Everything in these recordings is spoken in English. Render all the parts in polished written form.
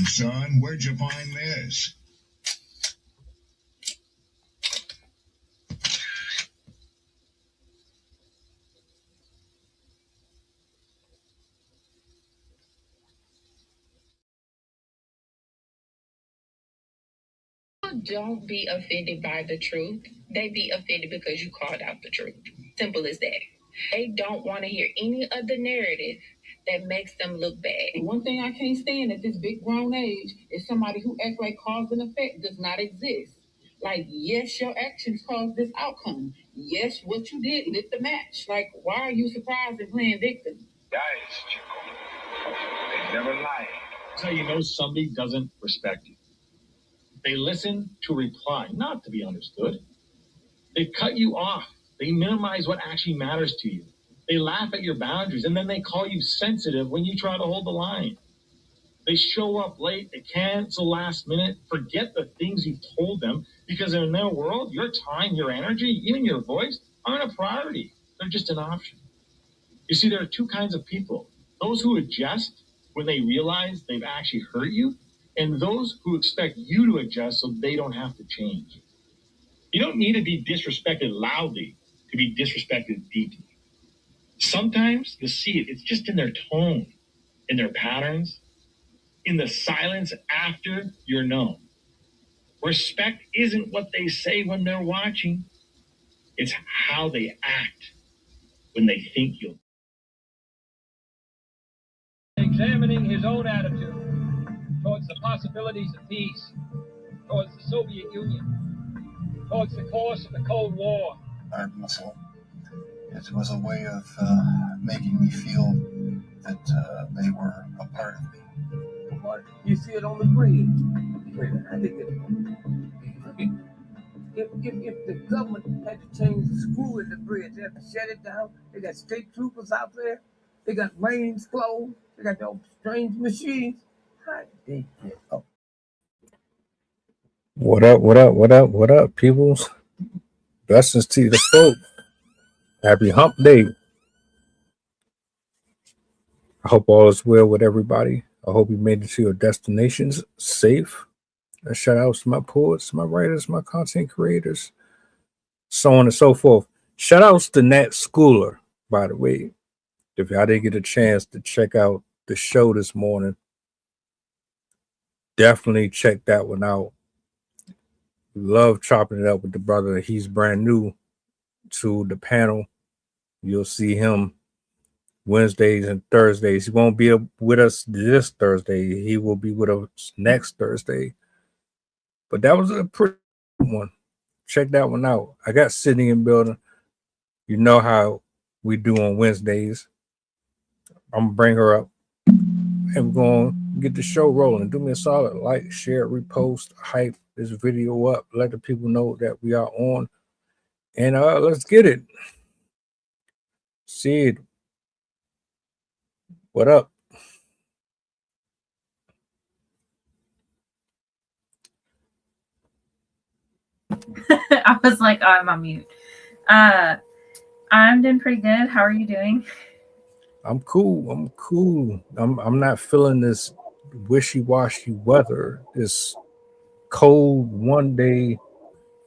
Son, where'd you find this? Don't be offended by the truth. They be offended because you called out the truth. Simple as that. They don't want to hear any other narrative that makes them look bad. One thing I can't stand at this big grown age is somebody who acts like cause and effect does not exist. Like, yes, your actions caused this outcome. Yes, what you did lit the match. Like, why are you surprised and playing victim? Guys, Chico, they never lie. That's how you know somebody doesn't respect you. They listen to reply, not to be understood. They cut you off. They minimize what actually matters to you. They laugh at your boundaries, and then they call you sensitive when you try to hold the line. They show up late, they cancel last minute, forget the things you've told them, because in their world, your time, your energy, even your voice aren't a priority. They're just an option. You see, there are two kinds of people. Those who adjust when they realize they've actually hurt you, and those who expect you to adjust so they don't have to change. You don't need to be disrespected loudly to be disrespected deeply. Sometimes you'll see it. It's just in their tone, in their patterns, in the silence after you're known. Respect isn't what they say when they're watching. It's how they act when they think you'll. Examining his own attitude towards the possibilities of peace, towards the Soviet Union, towards the course of the Cold War. Art Muscle. It was a way of making me feel that they were a part of me. You see it on the bridge. I think if the government had to change the screw in the bridge, they have to shut it down. They got state troopers out there. They got planes closed. They got those strange machines. How did they get up? What up, peoples? Blessings to the folk. Happy hump day. I hope all is well with everybody. I hope you made it to your destinations safe. A shout out to my poets, my writers, my content creators, so on and so forth. Shout outs to Nat Schooler, by the way. If y'all didn't get a chance to check out the show this morning, definitely check that one out. Love chopping it up with the brother. He's brand new to the panel. You'll see him Wednesdays and Thursdays. He won't be with us this Thursday. He will be with us next Thursday. But that was a pretty good one. Check that one out. I got Sydney in building. You know how we do on Wednesdays. I'm going to bring her up. And we're going to get the show rolling. Do me a solid. Like, share, repost, hype this video up. Let the people know that we are on. And let's get it. Sid, what up? I was like, oh, I'm on mute. I'm doing pretty good. How are you doing? I'm cool. I'm not feeling this wishy-washy weather. It's cold one day,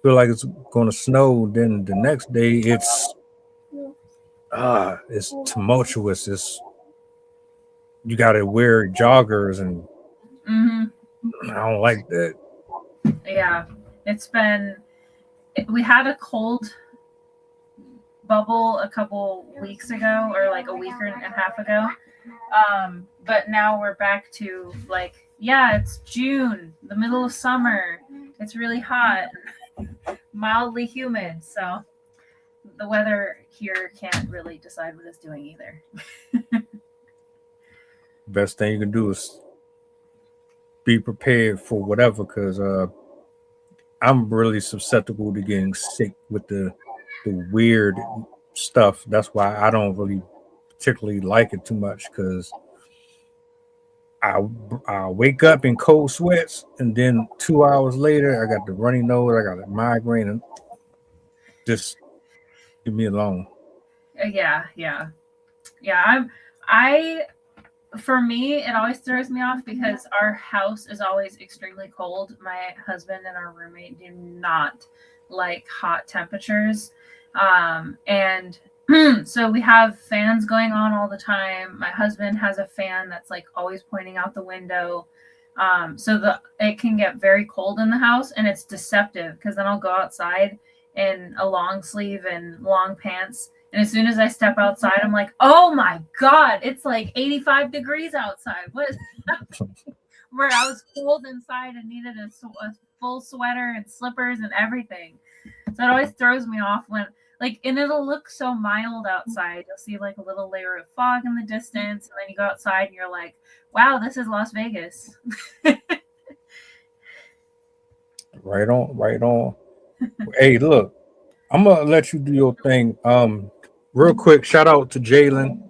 feel like it's gonna snow, then the next day it's tumultuous. It's you gotta wear joggers and I don't like that. Yeah, we had a cold bubble a couple weeks ago, or like a week and a half ago, but now we're back to like, yeah, it's June, the middle of summer. It's really hot, mildly humid, so the weather here can't really decide what it's doing either. Best thing you can do is be prepared for whatever, because I'm really susceptible to getting sick with the weird stuff. That's why I don't really particularly like it too much, because I wake up in cold sweats and then 2 hours later I got the runny nose, I got a migraine, and just leave me alone. Yeah. I for me, it always throws me off because our house is always extremely cold. My husband and our roommate do not like hot temperatures. And so we have fans going on all the time. My husband has a fan that's like always pointing out the window. So it can get very cold in the house, and it's deceptive because then I'll go outside in a long sleeve and long pants. And as soon as I step outside, I'm like, oh my God, it's like 85 degrees outside. What is happening? Where I was cold inside and needed a full sweater and slippers and everything. So it always throws me off when, like, and it'll look so mild outside. You'll see like a little layer of fog in the distance. And then you go outside and you're like, wow, this is Las Vegas. Right on, right on. Hey, look, I'm gonna let you do your thing. Real quick, shout out to Jalen.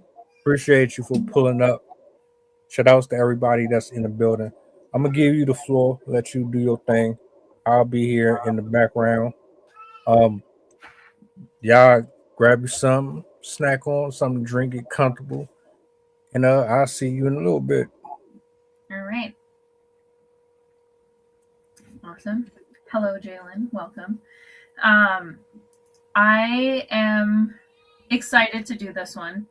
Appreciate you for pulling up. Shout outs to everybody that's in the building. I'm gonna give you the floor, let you do your thing. I'll be here in the background. Y'all grab you something, snack on, something to drink, get comfortable. And I'll see you in a little bit. All right. Awesome. Hello, Jalen. Welcome. I am excited to do this one.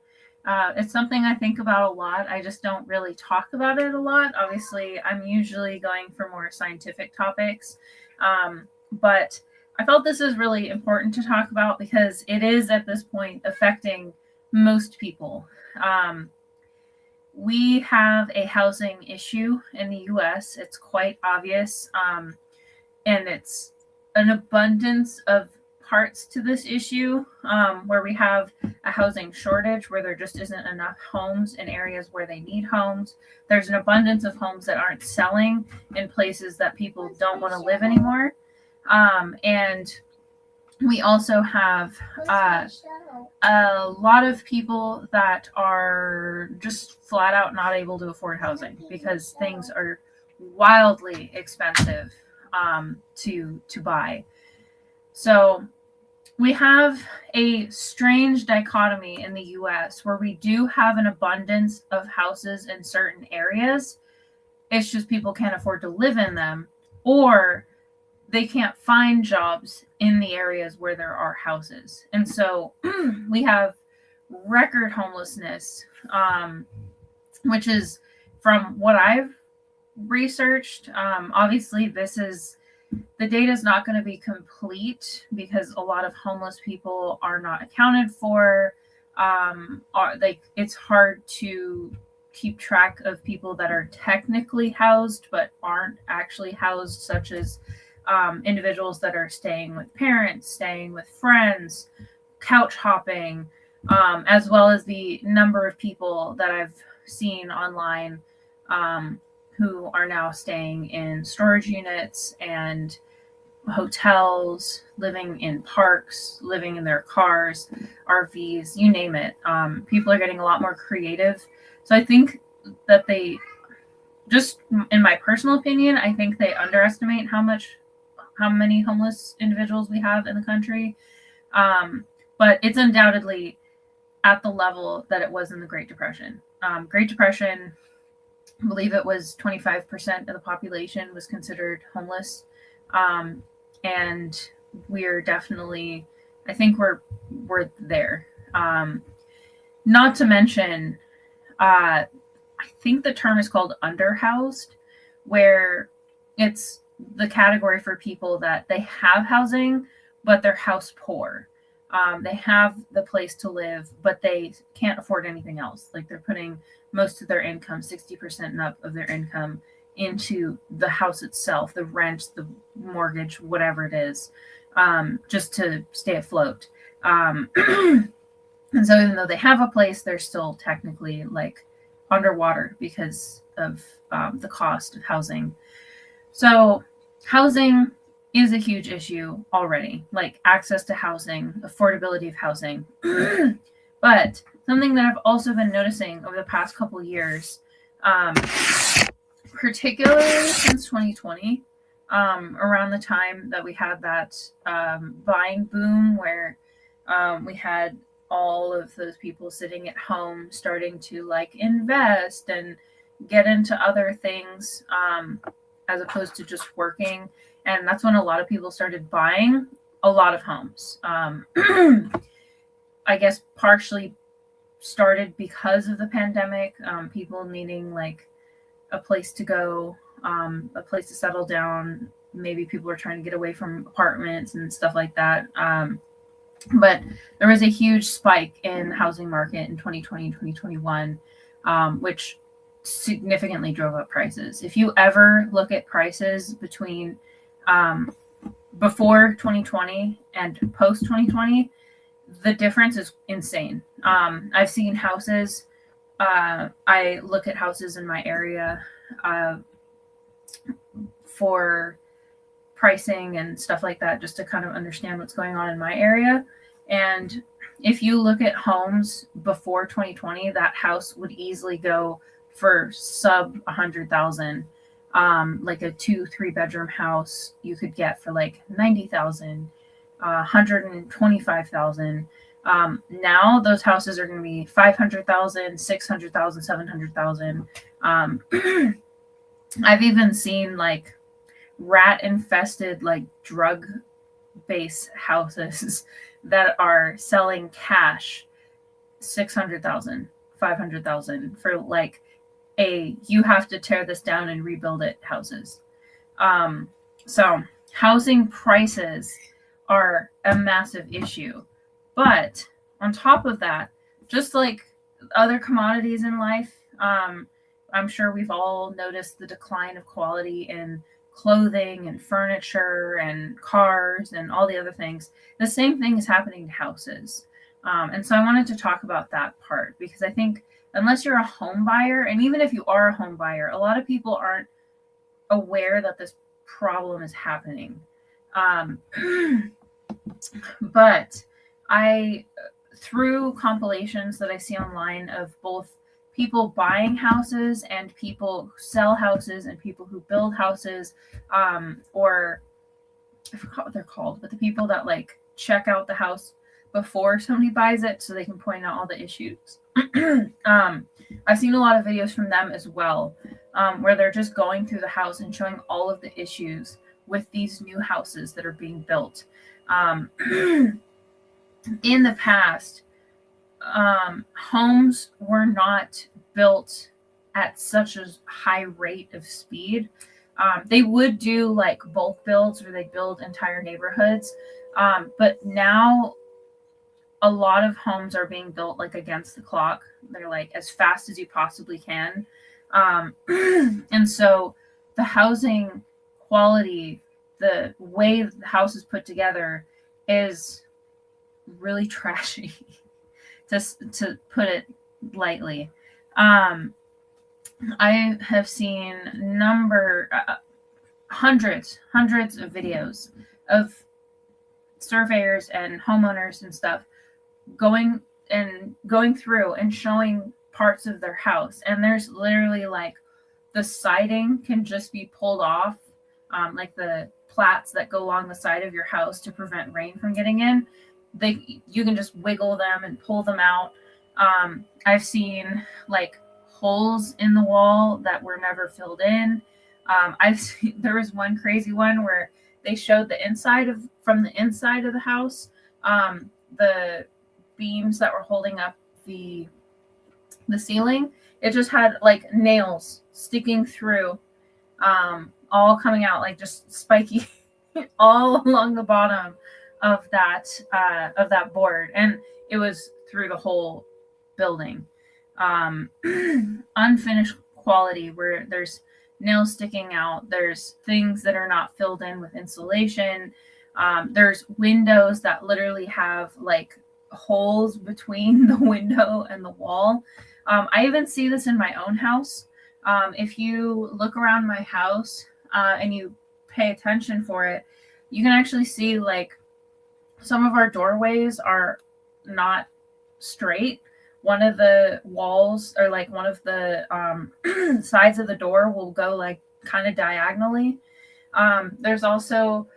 It's something I think about a lot. I just don't really talk about it a lot. Obviously, I'm usually going for more scientific topics. But I felt this is really important to talk about because it is at this point affecting most people. We have a housing issue in the US. It's quite obvious. And it's an abundance of parts to this issue, where we have a housing shortage, where there just isn't enough homes in areas where they need homes. There's an abundance of homes that aren't selling in places that people don't want to live anymore. And we also have a lot of people that are just flat out not able to afford housing because things are wildly expensive to buy. So we have a strange dichotomy in the US where we do have an abundance of houses in certain areas. It's just people can't afford to live in them, or they can't find jobs in the areas where there are houses. And so we have record homelessness, which is, from what I've researched, obviously the data is not going to be complete because a lot of homeless people are not accounted for. It's hard to keep track of people that are technically housed but aren't actually housed, such as individuals that are staying with parents, staying with friends, couch hopping, as well as the number of people that I've seen online who are now staying in storage units and hotels, living in parks, living in their cars, RVs, you name it. People are getting a lot more creative. So I think that they, just in my personal opinion, I think they underestimate how many homeless individuals we have in the country. But it's undoubtedly at the level that it was in the Great Depression. Great Depression, I believe it was 25% of the population was considered homeless. And we're definitely, I think we're there. Not to mention, I think the term is called underhoused, where it's the category for people that they have housing, but they're house poor. They have the place to live, but they can't afford anything else. Like, they're putting most of their income, 60% and up of their income, into the house itself, the rent, the mortgage, whatever it is, just to stay afloat. And so even though they have a place, they're still technically like underwater because of the cost of housing. So housing is a huge issue already, like access to housing, affordability of housing. But something that I've also been noticing over the past couple of years, particularly since 2020, around the time that we had that buying boom where we had all of those people sitting at home starting to like invest and get into other things, as opposed to just working. And that's when a lot of people started buying a lot of homes. I guess partially started because of the pandemic, people needing like a place to go, a place to settle down. Maybe people were trying to get away from apartments and stuff like that. But there was a huge spike in the housing market in 2020 and 2021, which significantly drove up prices. If you ever look at prices between before 2020 and post 2020, the difference is insane. I've seen houses. I look at houses in my area for pricing and stuff like that, just to kind of understand what's going on in my area. And if you look at homes before 2020, that house would easily go for sub 100,000. Like a 2-3 bedroom house you could get for like 90,000, 125,000. Now those houses are going to be 500,000, 600,000, 700,000. I've even seen like rat infested like drug base houses that are selling cash 600,000, 500,000 for like you have to tear this down and rebuild it houses. So housing prices are a massive issue. But on top of that, just like other commodities in life, I'm sure we've all noticed the decline of quality in clothing and furniture and cars and all the other things. The same thing is happening to houses. And so I wanted to talk about that part, because I think unless you're a home buyer, and even if you are a home buyer, a lot of people aren't aware that this problem is happening. But through compilations that I see online of both people buying houses and people who sell houses and people who build houses, or I forgot what they're called, but the people that like check out the house before somebody buys it so they can point out all the issues. I've seen a lot of videos from them as well, where they're just going through the house and showing all of the issues with these new houses that are being built. In the past, homes were not built at such a high rate of speed. They would do like bulk builds where they build entire neighborhoods. But now a lot of homes are being built like against the clock. They're like as fast as you possibly can. And so the housing quality, the way the house is put together is really trashy, to put it lightly. I have seen hundreds of videos of surveyors and homeowners and stuff going through and showing parts of their house, and there's literally like the siding can just be pulled off, like the plats that go along the side of your house to prevent rain from getting in. You can just wiggle them and pull them out. I've seen like holes in the wall that were never filled in. There was one crazy one where they showed from the inside of the house, the beams that were holding up the ceiling. It just had like nails sticking through, all coming out like just spiky all along the bottom of that board, and it was through the whole building. Unfinished quality where there's nails sticking out, there's things that are not filled in with insulation, there's windows that literally have like holes between the window and the wall. I even see this in my own house. If you look around my house and you pay attention for it, you can actually see like some of our doorways are not straight. One of the walls, or like one of the sides of the door, will go like kind of diagonally. There's also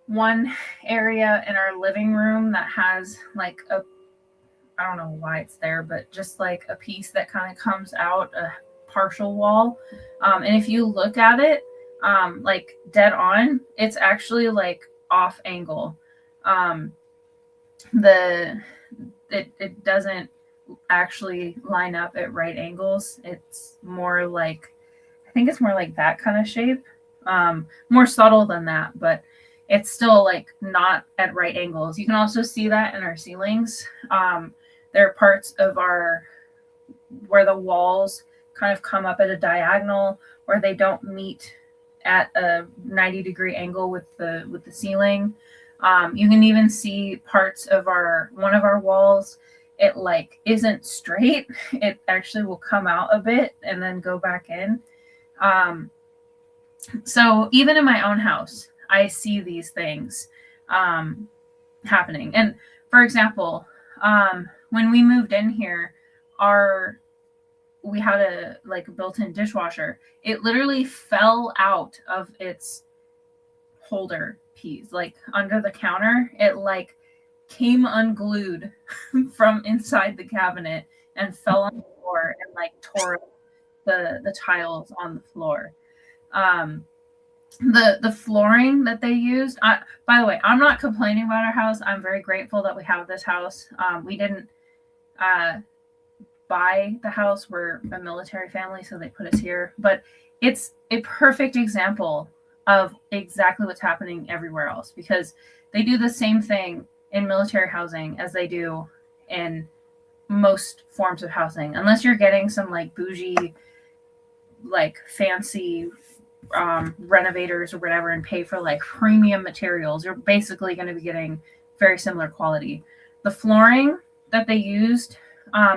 one area in our living room that has like I don't know why it's there, but just like a piece that kind of comes out, a partial wall. And if you look at it, like dead on, it's actually like off angle. It doesn't actually line up at right angles. It's more like, I think it's more like that kind of shape. More subtle than that, but it's still like not at right angles. You can also see that in our ceilings. There are parts of our where the walls kind of come up at a diagonal, where they don't meet at a 90-degree angle with the ceiling. You can even see parts of one of our walls. It like isn't straight. It actually will come out a bit and then go back in. So even in my own house, I see these things happening. And for example, when we moved in here, we had a built-in dishwasher. It literally fell out of its holder piece, like under the counter. It like came unglued from inside the cabinet and fell on the floor and like tore the tiles on the floor. The flooring that they used, by the way, I'm not complaining about our house. I'm very grateful that we have this house. We didn't buy the house. We're a military family, so they put us here. But it's a perfect example of exactly what's happening everywhere else, because they do the same thing in military housing as they do in most forms of housing, unless you're getting some like bougie, like fancy renovators or whatever and pay for like premium materials. You're basically going to be getting very similar quality. The flooring that they used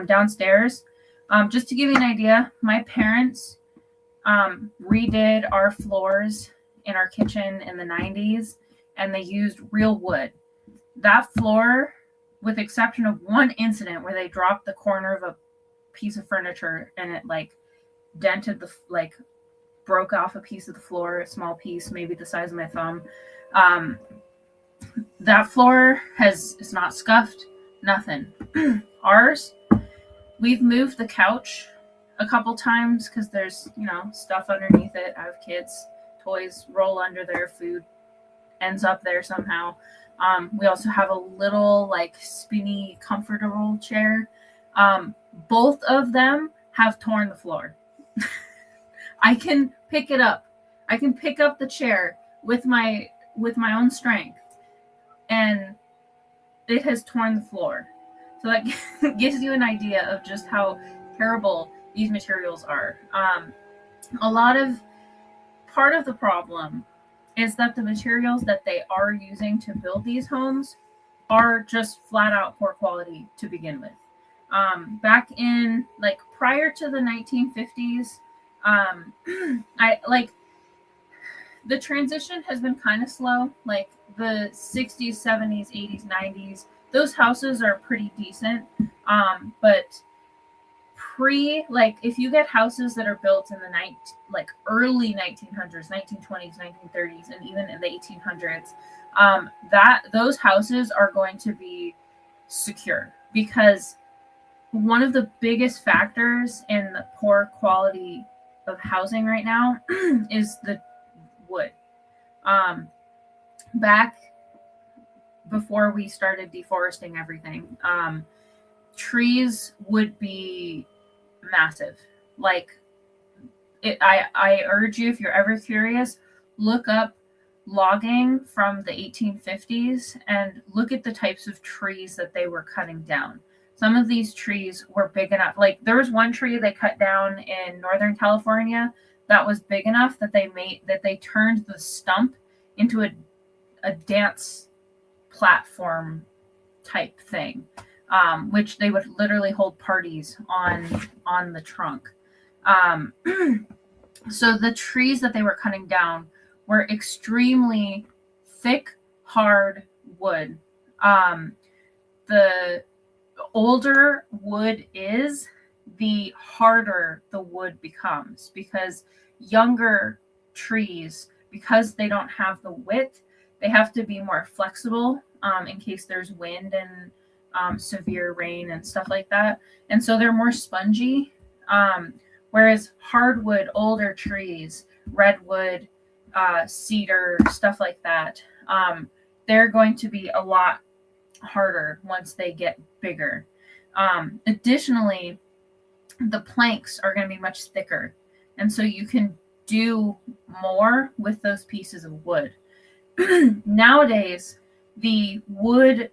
downstairs, just to give you an idea, my parents redid our floors in our kitchen in the 90s, and they used real wood. That floor, with the exception of one incident where they dropped the corner of a piece of furniture and it like dented the broke off a piece of the floor, a small piece, maybe the size of my thumb. That floor is not scuffed, nothing. Ours, we've moved the couch a couple times because there's, stuff underneath it. I have kids, toys roll under there, food ends up there somehow. We also have a little like spinny, comfortable chair. Both of them have torn the floor. I can pick it up. I can pick up the chair with my own strength, and it has torn the floor. So that gives you an idea of just how terrible these materials are. Part of the problem is that the materials that they are using to build these homes are just flat out poor quality to begin with. Back in prior to the 1950s, the transition has been kind of slow. Like the 60s, 70s, 80s, 90s, those houses are pretty decent. But if you get houses that are built in the early 1900s, 1920s, 1930s, and even in the 1800s, those houses are going to be secure, because one of the biggest factors in the poor quality of housing right now is the wood. Back before we started deforesting everything, trees would be massive. I urge you, if you're ever curious, look up logging from the 1850s and look at the types of trees that they were cutting down. Some of these trees were big enough. There was one tree they cut down in Northern California that was big enough that they turned the stump into a dance platform type thing, which they would literally hold parties on the trunk. So the trees that they were cutting down were extremely thick, hard wood. The older wood is, the harder the wood becomes, because younger trees, because they don't have the width, they have to be more flexible in case there's wind and severe rain and stuff like that. And so they're more spongy. Whereas hardwood, older trees, redwood, cedar, stuff like that, they're going to be a lot harder once they get bigger. Additionally, the planks are going to be much thicker. And so you can do more with those pieces of wood. Nowadays, the wood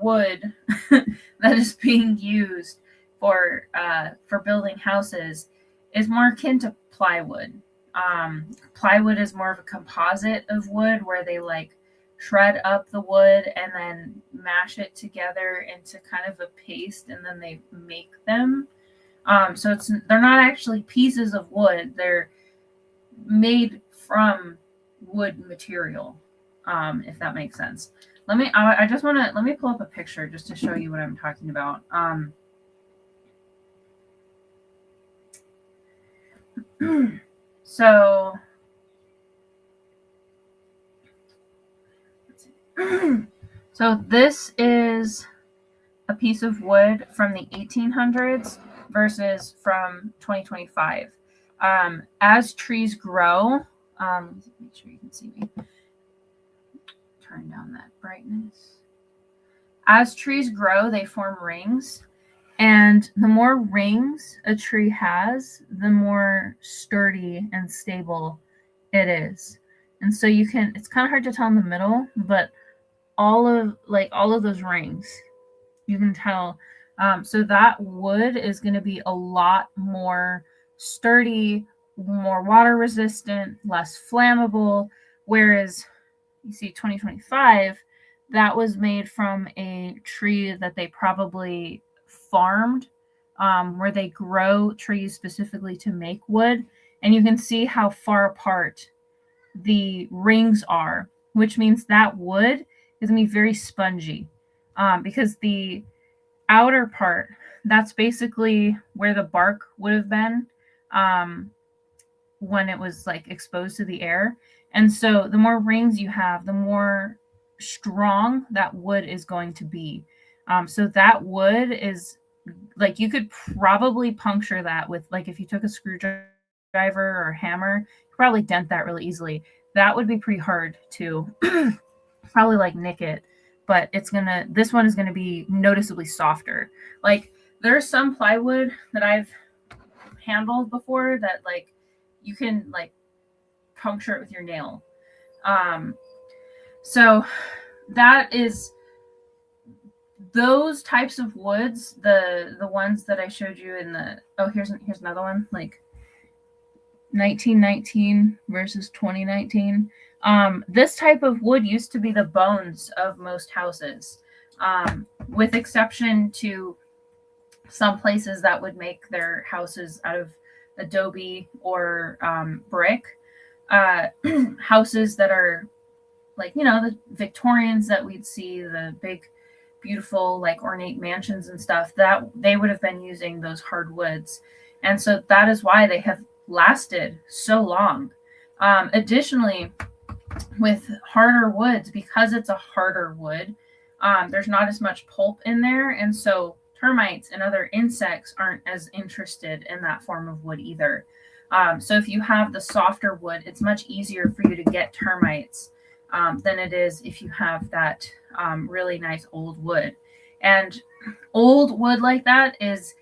that is being used for building houses is more akin to plywood. Plywood is more of a composite of wood where they like shred up the wood and then mash it together into kind of a paste, and then they make them. So they're not actually pieces of wood; they're made from wood material, if that makes sense. Let me pull up a picture just to show you what I'm talking about. So this is a piece of wood from the 1800s versus from 2025. As trees grow, let's make sure you can see me. Turn down that brightness. As trees grow, they form rings. And the more rings a tree has, the more sturdy and stable it is. And so it's kind of hard to tell in the middle, but all of those rings, you can tell. So that wood is going to be a lot more sturdy, more water resistant, less flammable. Whereas you see 2025, that was made from a tree that they probably farmed, where they grow trees specifically to make wood. And you can see how far apart the rings are, which means that wood is going to be very spongy, because the outer part, that's basically where the bark would have been when it was like exposed to the air. And so the more rings you have, the more strong that wood is going to be. So that wood is like, you could probably puncture that with, like, if you took a screwdriver or a hammer, you could probably dent that really easily. That would be pretty hard to probably like nick it, but this one is gonna be noticeably softer. Like, there's some plywood that I've handled before that like you can like puncture it with your nail. So that is those types of woods, the ones that I showed you in the, here's another one, like 1919 versus 2019. This type of wood used to be the bones of most houses, with exception to some places that would make their houses out of adobe or brick. Houses that are like, the Victorians that we'd see, the big, beautiful, like ornate mansions and stuff, that they would have been using those hardwoods. And so that is why they have lasted so long. Additionally, with harder woods, because it's a harder wood, there's not as much pulp in there. And so termites and other insects aren't as interested in that form of wood either. So if you have the softer wood, it's much easier for you to get termites than it is if you have that really nice old wood. And old wood like that is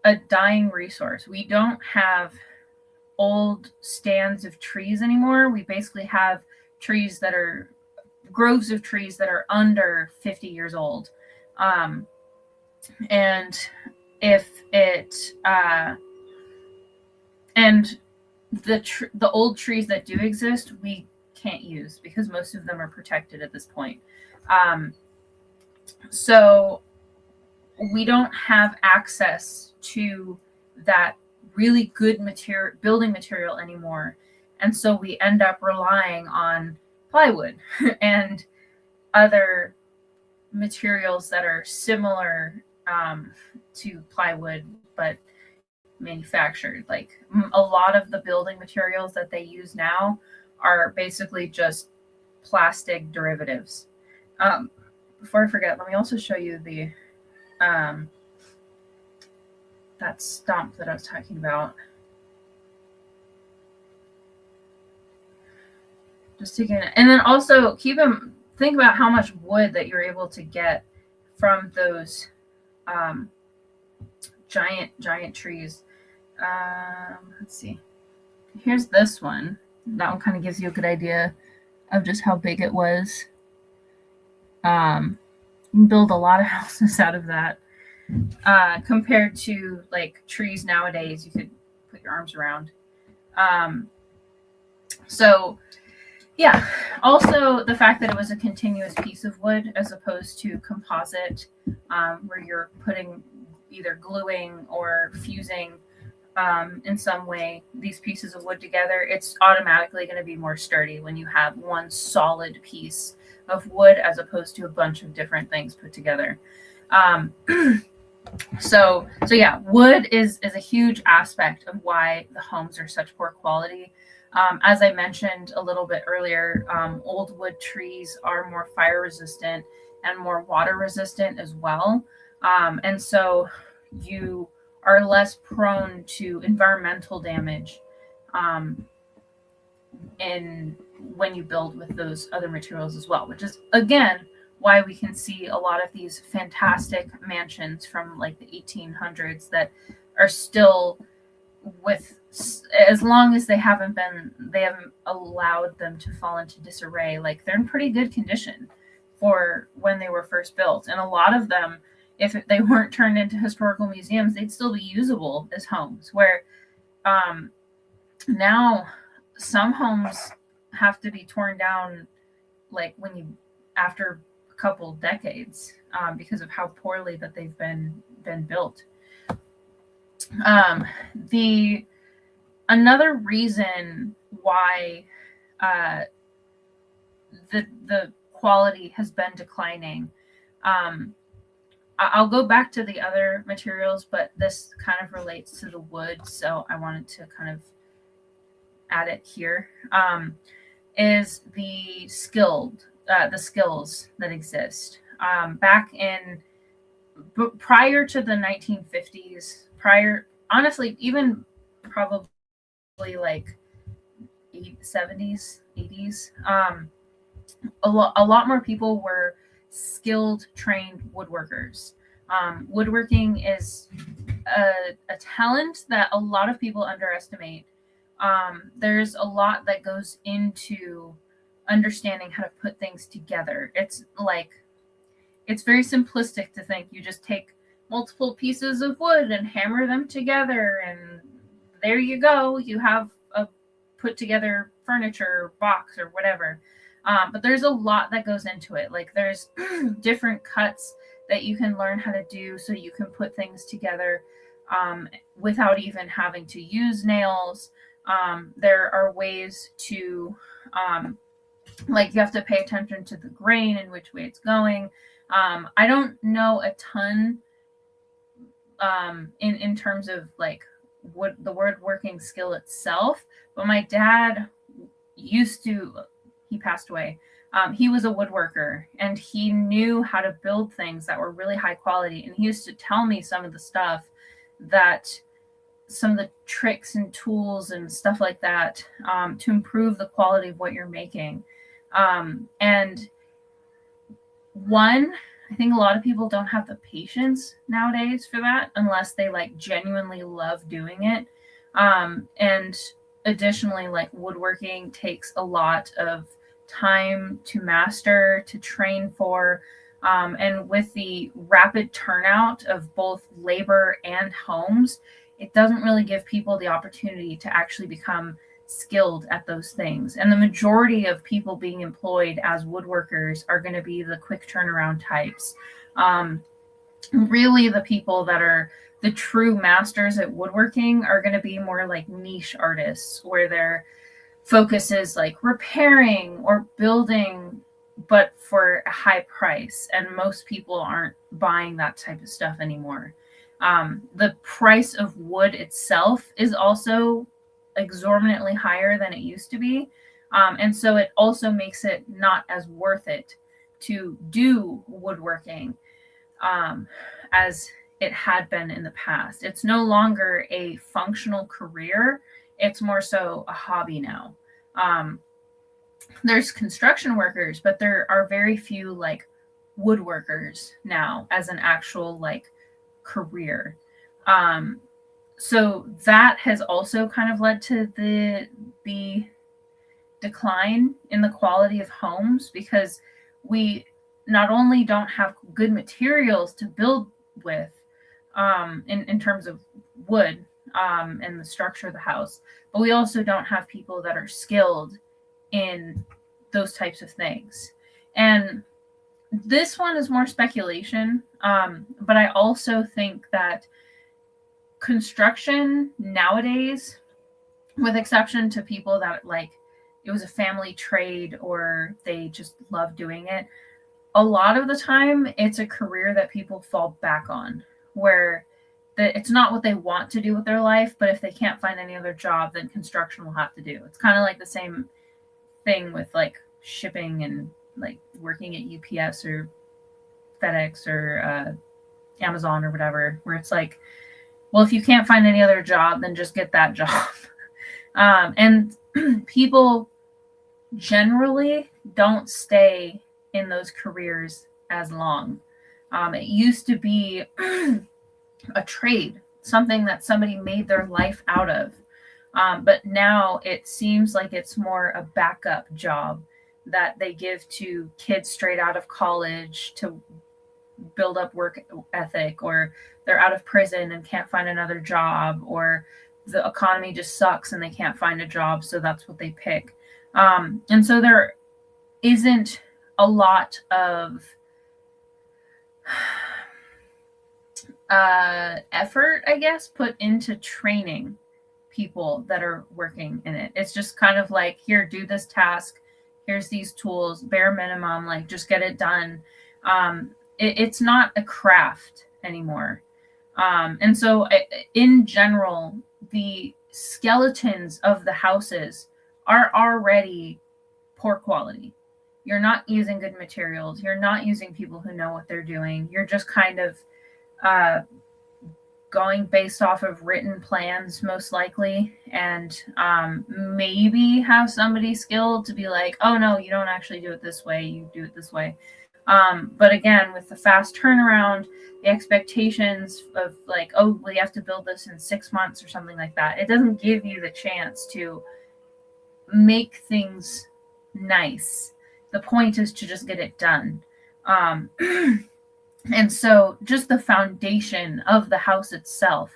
a dying resource. We don't have old stands of trees anymore. We basically have trees that are groves of trees that are under 50 years old. And if it and the old trees that do exist, we can't use because most of them are protected at this point. So we don't have access to that really good building material anymore. And so we end up relying on plywood and other materials that are similar to plywood, but manufactured. Like, a lot of the building materials that they use now are basically just plastic derivatives. before I forget, let me also show you the that stump that I was talking about. Just taking it, and then also think about how much wood that you're able to get from those giant trees. Let's see. Here's this one. That one kind of gives you a good idea of just how big it was. You can build a lot of houses out of that. Compared to like trees nowadays, you could put your arms around. So yeah, also the fact that it was a continuous piece of wood as opposed to composite, where you're putting either gluing or fusing in some way these pieces of wood together. It's automatically going to be more sturdy when you have one solid piece of wood as opposed to a bunch of different things put together. So yeah, wood is a huge aspect of why the homes are such poor quality. As I mentioned a little bit earlier, old wood trees are more fire resistant and more water resistant as well. And so you are less prone to environmental damage when you build with those other materials as well, which is, again, why we can see a lot of these fantastic mansions from like the 1800s that are still with, as long as they haven't allowed them to fall into disarray, like they're in pretty good condition for when they were first built. And a lot of them, if they weren't turned into historical museums, they'd still be usable as homes, where now some homes have to be torn down like after a couple decades because of how poorly that they've been built. Another reason why the quality has been declining, I'll go back to the other materials, but this kind of relates to the wood, so I wanted to kind of add it here, is the skills that exist. Back prior to the 1950s, honestly, even probably like 70s, 80s, a lot more people were skilled, trained woodworkers. Woodworking is a talent that a lot of people underestimate. There's a lot that goes into understanding how to put things together. It's very simplistic to think you just take multiple pieces of wood and hammer them together, and there you go. You have a put together furniture box or whatever. But there's a lot that goes into it. Like there's different cuts that you can learn how to do so you can put things together without even having to use nails. There are ways to, you have to pay attention to the grain and which way it's going. I don't know a ton in terms of like the woodworking skill itself, but my dad he passed away. He was a woodworker and he knew how to build things that were really high quality. And he used to tell me some of the tricks and tools and stuff like that to improve the quality of what you're making. And I think a lot of people don't have the patience nowadays for that unless they like genuinely love doing it. And additionally, like woodworking takes a lot of time to master, to train for, and with the rapid turnout of both labor and homes, it doesn't really give people the opportunity to actually become skilled at those things. And the majority of people being employed as woodworkers are going to be the quick turnaround types. Really, the people that are the true masters at woodworking are going to be more like niche artists, where their focus is like repairing or building, but for a high price. And most people aren't buying that type of stuff anymore. The price of wood itself is also exorbitantly higher than it used to be. And so it also makes it not as worth it to do woodworking as it had been in the past. It's no longer a functional career. It's more so a hobby now. There's construction workers, but there are very few like woodworkers now as an actual like career. So that has also kind of led to the decline in the quality of homes, because we not only don't have good materials to build with in terms of wood and the structure of the house, but we also don't have people that are skilled in those types of things. And this one is more speculation, but I also think that construction nowadays, with exception to people that like it was a family trade or they just love doing it, a lot of the time it's a career that people fall back on, where it's not what they want to do with their life, but if they can't find any other job, then construction will have to do. It's kind of like the same thing with like shipping and like working at UPS or FedEx or Amazon or whatever, where it's like, well, if you can't find any other job, then just get that job. And people generally don't stay in those careers as long. It used to be a trade, something that somebody made their life out of. But now it seems like it's more a backup job that they give to kids straight out of college to build up work ethic, or they're out of prison and can't find another job, or the economy just sucks and they can't find a job, so that's what they pick. And so there isn't a lot of effort, I guess, put into training people that are working in it. It's just kind of like, here, do this task, here's these tools, bare minimum, like just get it done. It's not a craft anymore. And so in general, the skeletons of the houses are already poor quality. You're not using good materials. You're not using people who know what they're doing. You're just kind of going based off of written plans, most likely, and maybe have somebody skilled to be like, oh no, you don't actually do it this way, you do it this way. But again, with the fast turnaround, the expectations of like, oh, well, you have to build this in 6 months or something like that, it doesn't give you the chance to make things nice. The point is to just get it done. And so just the foundation of the house itself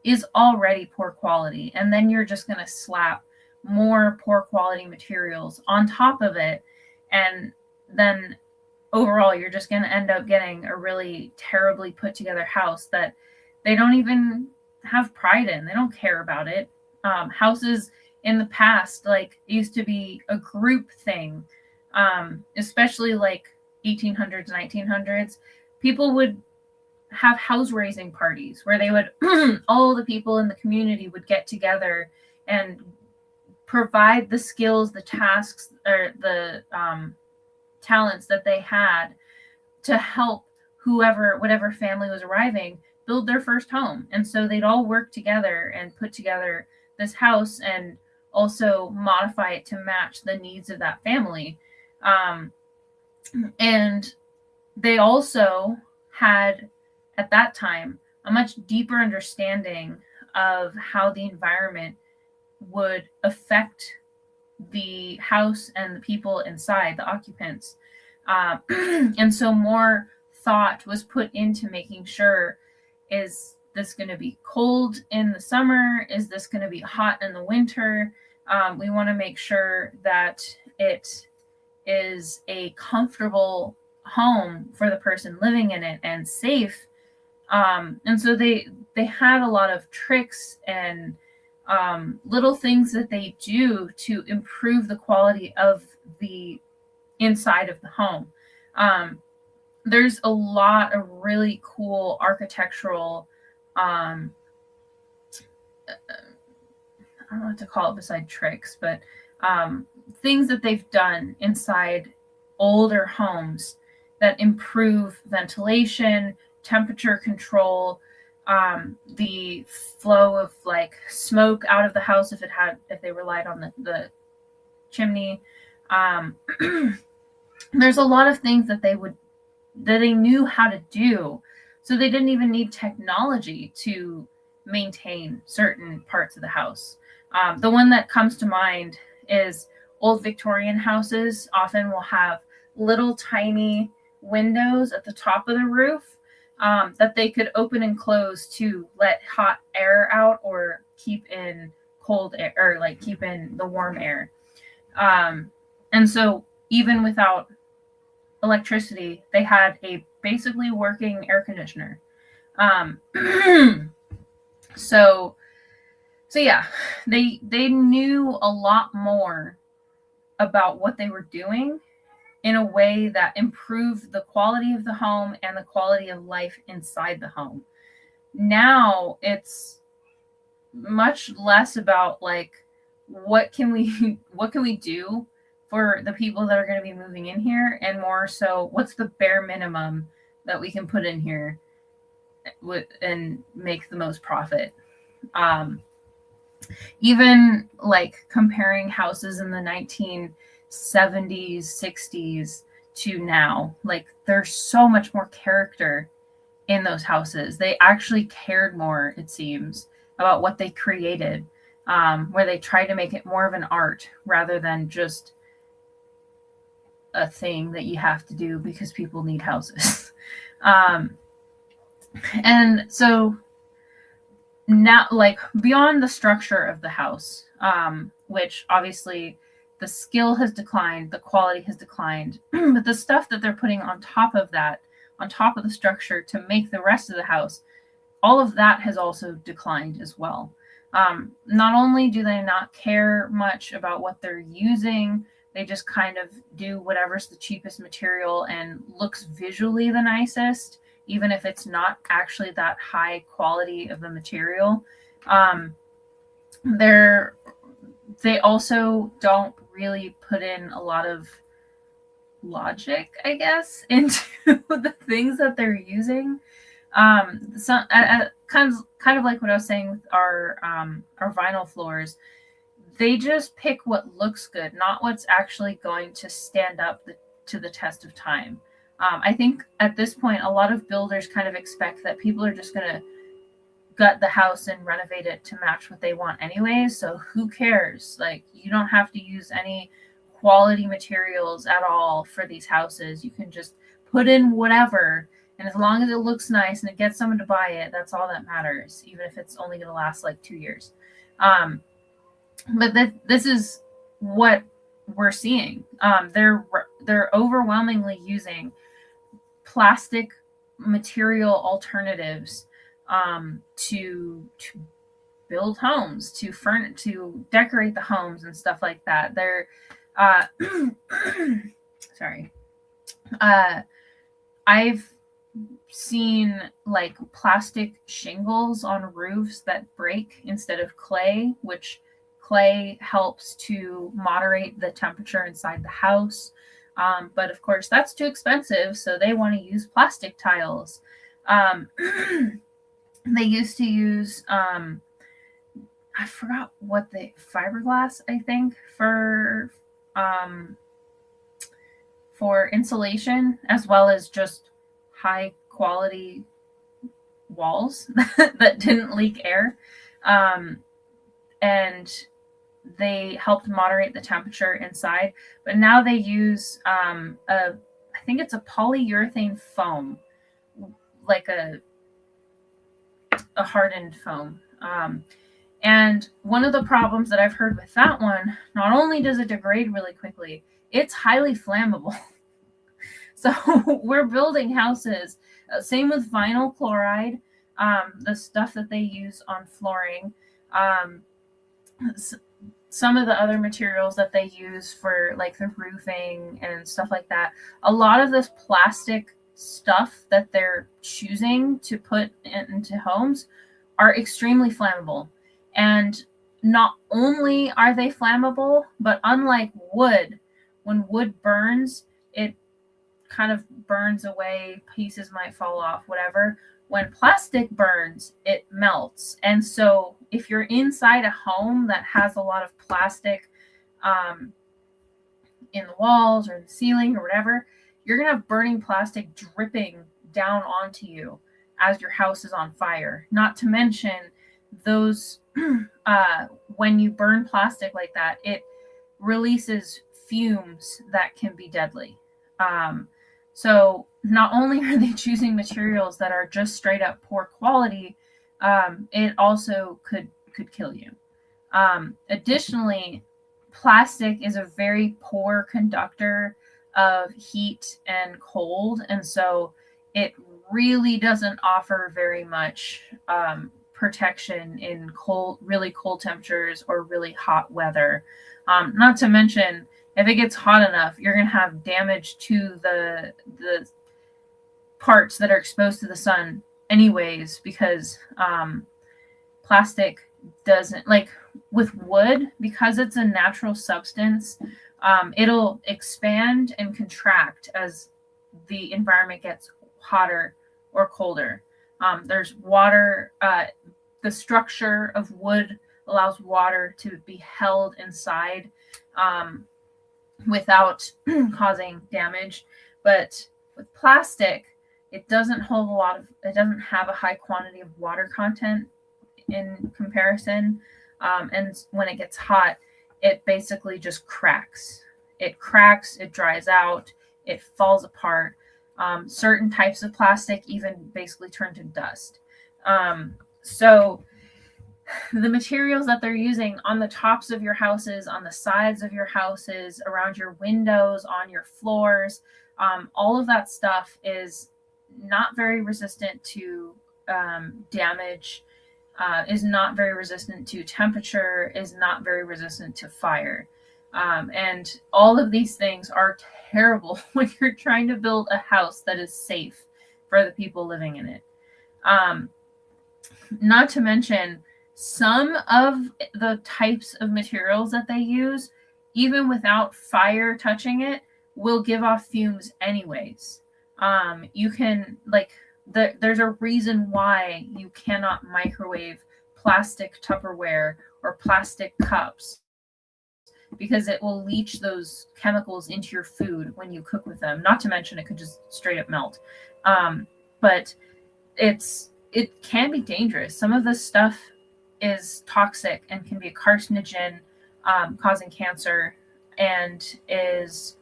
is already poor quality. And then you're just going to slap more poor quality materials on top of it. And then overall, you're just going to end up getting a really terribly put together house that they don't even have pride in. They don't care about it. Houses in the past, like, used to be a group thing, especially like 1800s, 1900s. People would have house raising parties where they would, all the people in the community would get together and provide the skills, the tasks, or the talents that they had to help whatever family was arriving, build their first home. And so they'd all work together and put together this house and also modify it to match the needs of that family. And they also had, at that time, a much deeper understanding of how the environment would affect the house and the people inside, the occupants. And so more thought was put into making sure, is this going to be cold in the summer? Is this going to be hot in the winter? We want to make sure that it is a comfortable home for the person living in it and safe. And so they had a lot of tricks and little things that they do to improve the quality of the inside of the home. There's a lot of really cool architectural, I don't know what to call it beside tricks, but things that they've done inside older homes that improve ventilation, temperature control, the flow of like smoke out of the house if they relied on the chimney. There's a lot of things that they knew how to do, so they didn't even need technology to maintain certain parts of the house. The one that comes to mind is old Victorian houses often will have little tiny windows at the top of the roof that they could open and close to let hot air out or keep in cold air, or like keep in the warm air. And so even without electricity, they had a basically working air conditioner. So yeah, they knew a lot more about what they were doing in a way that improved the quality of the home and the quality of life inside the home. Now it's much less about like what can we do for the people that are going to be moving in here, and more so what's the bare minimum that we can put in here and make the most profit. Even like comparing houses in the 1970s, 60s to now, like there's so much more character in those houses. They actually cared more, it seems, about what they created, where they tried to make it more of an art rather than just a thing that you have to do because people need houses. And so now, like beyond the structure of the house, which obviously the skill has declined, the quality has declined, but the stuff that they're putting on top of that, on top of the structure to make the rest of the house, all of that has also declined as well. Not only do they not care much about what they're using, they just kind of do whatever's the cheapest material and looks visually the nicest, even if it's not actually that high quality of the material. They also don't really put in a lot of logic, I guess, into the things that they're using. Kind of like what I was saying with our vinyl floors. They just pick what looks good, not what's actually going to stand up to the test of time. I think at this point, a lot of builders kind of expect that people are just going to gut the house and renovate it to match what they want anyway. So who cares? Like, you don't have to use any quality materials at all for these houses. You can just put in whatever. And as long as it looks nice and it gets someone to buy it, that's all that matters, even if it's only going to last like 2 years. But this is what we're seeing. They're overwhelmingly using plastic material alternatives to build homes, to decorate the homes and stuff like that. They're sorry. I've seen like plastic shingles on roofs that break instead of clay, which clay helps to moderate the temperature inside the house. But of course, that's too expensive, so they want to use plastic tiles. They used to use, I forgot what fiberglass, I think, for insulation, as well as just high quality walls that didn't leak air. And they helped moderate the temperature inside. But now they use I think it's a polyurethane foam, like a hardened foam. And one of the problems that I've heard with that one, not only does it degrade really quickly, it's highly flammable. So we're building houses, same with vinyl chloride, the stuff that they use on flooring, some of the other materials that they use for like the roofing and stuff like that. A lot of this plastic stuff that they're choosing to put into homes are extremely flammable. And not only are they flammable, but unlike wood, when wood burns, it kind of burns away, pieces might fall off, whatever. When plastic burns, it melts. And so if you're inside a home that has a lot of plastic in the walls or the ceiling or whatever, you're going to have burning plastic dripping down onto you as your house is on fire. Not to mention those, when you burn plastic like that, it releases fumes that can be deadly. So not only are they choosing materials that are just straight up poor quality, it also could kill you. Additionally, plastic is a very poor conductor of heat and cold, and so it really doesn't offer very much protection in really cold temperatures or really hot weather. Not to mention, if it gets hot enough, you're going to have damage to the parts that are exposed to the sun anyways, because plastic doesn't, like with wood, because it's a natural substance, it'll expand and contract as the environment gets hotter or colder. There's water, the structure of wood allows water to be held inside without causing damage. But with plastic, it doesn't have a high quantity of water content in comparison. And when it gets hot, it basically just cracks. It cracks, it dries out, it falls apart. Certain types of plastic even basically turn to dust. So the materials that they're using on the tops of your houses, on the sides of your houses, around your windows, on your floors, all of that stuff is not very resistant to damage, is not very resistant to temperature, is not very resistant to fire. And all of these things are terrible when you're trying to build a house that is safe for the people living in it. Not to mention, some of the types of materials that they use, even without fire touching it, will give off fumes anyways. You can, there's a reason why you cannot microwave plastic Tupperware or plastic cups, because it will leach those chemicals into your food when you cook with them. Not to mention, it could just straight up melt. But it can be dangerous. Some of this stuff is toxic and can be a carcinogen, causing cancer, and is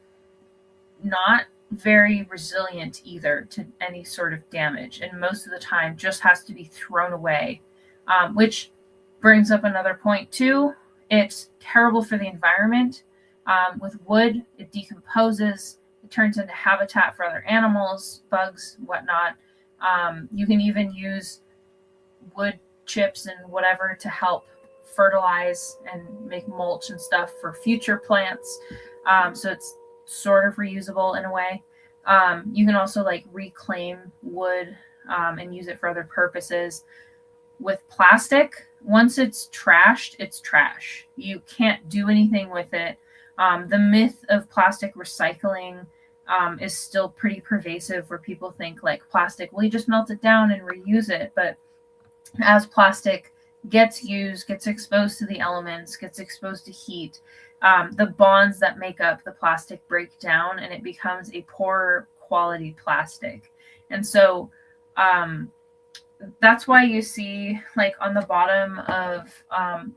not very resilient either to any sort of damage, and most of the time just has to be thrown away, which brings up another point too. It's terrible for the environment. With wood, it decomposes, it turns into habitat for other animals, bugs, whatnot. You can even use wood chips and whatever to help fertilize and make mulch and stuff for future plants. So it's sort of reusable in a way. You can also reclaim wood and use it for other purposes. With plastic, once it's trashed, it's trash. You can't do anything with it. The myth of plastic recycling is still pretty pervasive, where people think plastic, well, you just melt it down and reuse it. But as plastic gets used, gets exposed to the elements, gets exposed to heat, the bonds that make up the plastic break down, and it becomes a poorer quality plastic. And so that's why you see on the bottom of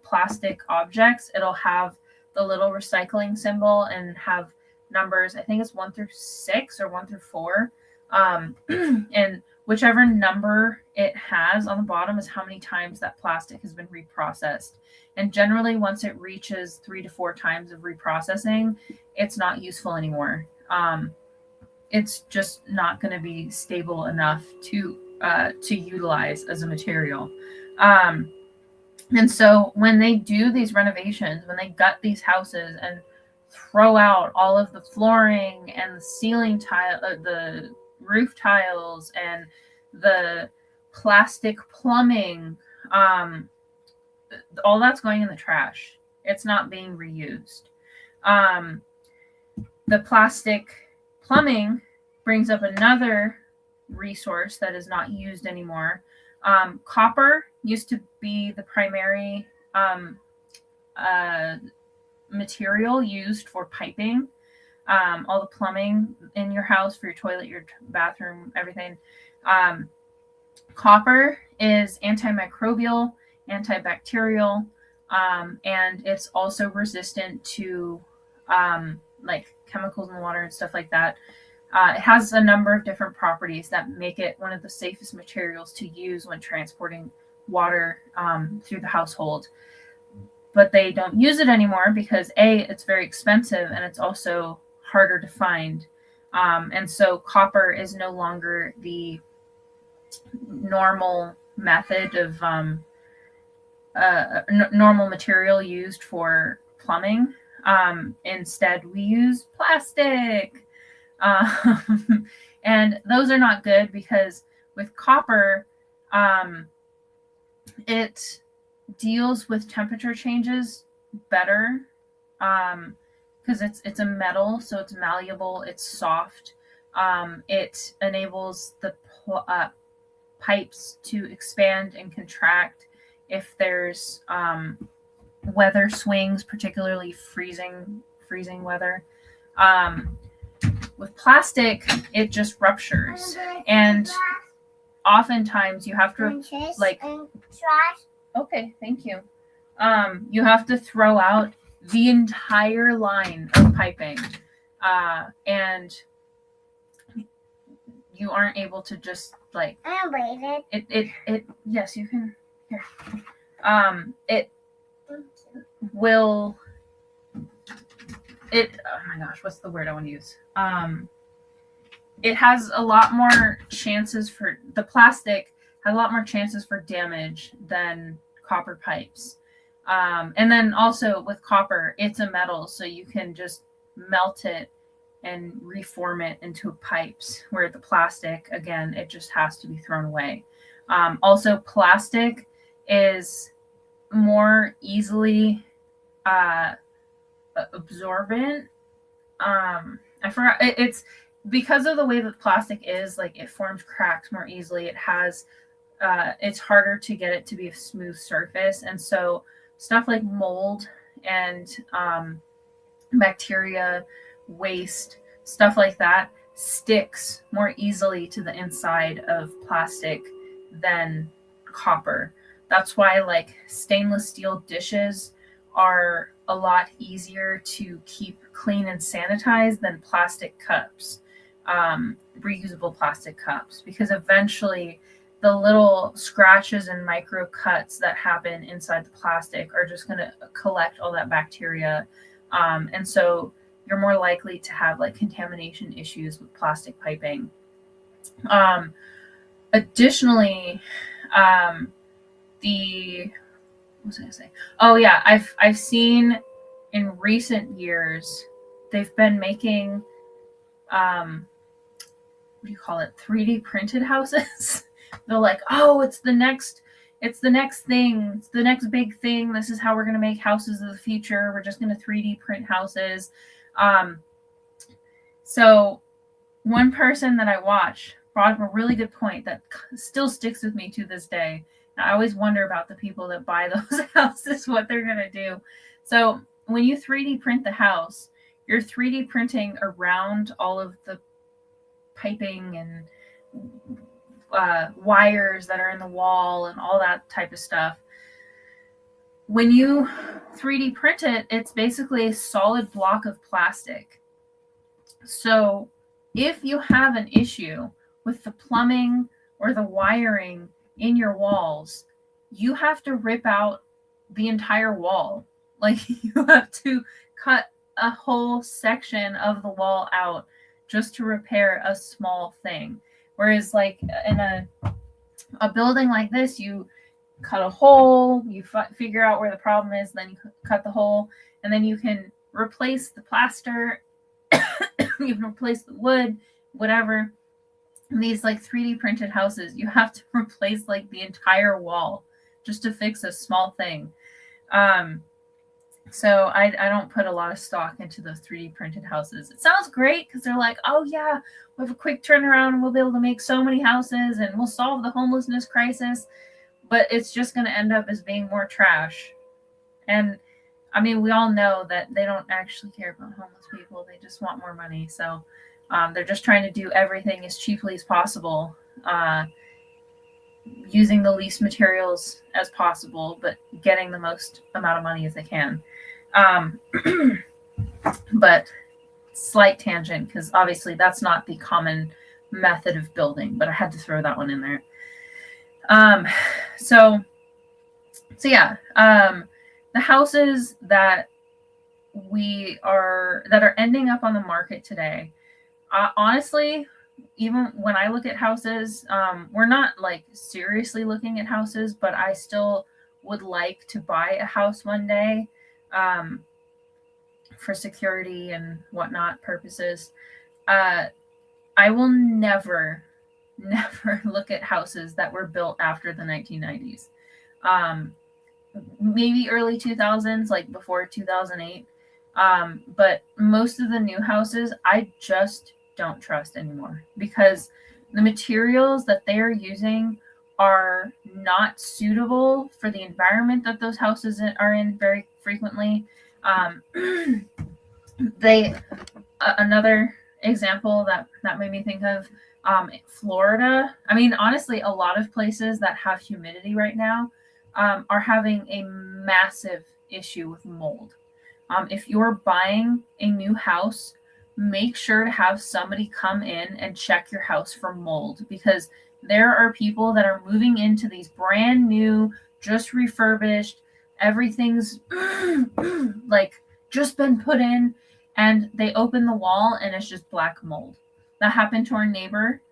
plastic objects, it'll have the little recycling symbol and have numbers. I think it's 1 through 6 or 1 through 4. And whichever number it has on the bottom is how many times that plastic has been reprocessed. And generally, once it reaches 3 to 4 times of reprocessing, it's not useful anymore. It's just not going to be stable enough to utilize as a material. And so when they do these renovations, when they gut these houses and throw out all of the flooring and the ceiling tile, the roof tiles and the plastic plumbing, all that's going in the trash. It's not being reused. The plastic plumbing brings up another resource that is not used anymore. Copper used to be the primary material used for piping, all the plumbing in your house, for your toilet, your bathroom, everything. Copper is antimicrobial, antibacterial, and it's also resistant to like chemicals in the water and stuff like that. It has a number of different properties that make it one of the safest materials to use when transporting water through the household. But they don't use it anymore because A, it's very expensive, and it's also harder to find. And so copper is no longer the normal method of normal material used for plumbing. Instead, we use plastic. And those are not good because with copper, it deals with temperature changes better because it's a metal, so it's malleable, it's soft. It enables the pipes to expand and contract if there's weather swings, particularly freezing weather. With plastic, it just ruptures, and oftentimes you have to okay, thank you. You have to throw out the entire line of piping, and you aren't able to just like it yes, you can here. It will oh my gosh, what's the word I want to use? It has a lot more chances for the plastic has a lot more chances for damage than copper pipes. And then also with copper, it's a metal, so you can just melt it and reform it into pipes, where the plastic, again, it just has to be thrown away. Also, plastic is more easily absorbent. I forgot, it's because of the way that plastic is, like, it forms cracks more easily. It has it's harder to get it to be a smooth surface, and so stuff like mold and bacteria, waste, stuff like that sticks more easily to the inside of plastic than copper. That's why, like, stainless steel dishes are a lot easier to keep clean and sanitized than plastic cups, reusable plastic cups, because eventually the little scratches and micro cuts that happen inside the plastic are just going to collect all that bacteria. And so you're more likely to have, like, contamination issues with plastic piping. Additionally, what was I going to say? Oh yeah, I've seen in recent years they've been making what do you call it? 3D printed houses. They're like, oh, it's the next thing. It's the next big thing. This is how we're going to make houses of the future. We're just going to 3D print houses. So one person that I watch brought up a really good point that still sticks with me to this day. I always wonder about the people that buy those houses, what they're going to do. So when you 3D print the house, you're 3D printing around all of the piping and wires that are in the wall and all that type of stuff. When you 3D print it, it's basically a solid block of plastic. So if you have an issue with the plumbing or the wiring in your walls, you have to rip out the entire wall. Like, you have to cut a whole section of the wall out just to repair a small thing. Whereas, like, in a building like this, you cut a hole, you figure out where the problem is, then you cut the hole, and then you can replace the plaster, you can replace the wood, whatever. These, like, 3D printed houses, you have to replace, like, the entire wall just to fix a small thing. So I don't put a lot of stock into those 3D printed houses. It sounds great because they're like, oh yeah, we have a quick turnaround and we'll be able to make so many houses and we'll solve the homelessness crisis. But it's just going to end up as being more trash. And I mean, we all know that they don't actually care about homeless people. They just want more money. So they're just trying to do everything as cheaply as possible, using the least materials as possible, but getting the most amount of money as they can. But slight tangent, because obviously that's not the common method of building, but I had to throw that one in there. So yeah, the houses that are ending up on the market today, honestly, even when I look at houses, we're not like seriously looking at houses, but I still would like to buy a house one day, for security and whatnot purposes. I will never look at houses that were built after the 1990s. Maybe early 2000s, like before 2008. But most of the new houses, I just don't trust anymore because the materials that they are using are not suitable for the environment that those houses are in very frequently. Another example that made me think of, Florida. I mean, honestly, a lot of places that have humidity right now are having a massive issue with mold. If you're buying a new house, make sure to have somebody come in and check your house for mold, because there are people that are moving into these brand new, just refurbished, everything's like just been put in, and they open the wall and it's just black mold. That happened to our neighbor.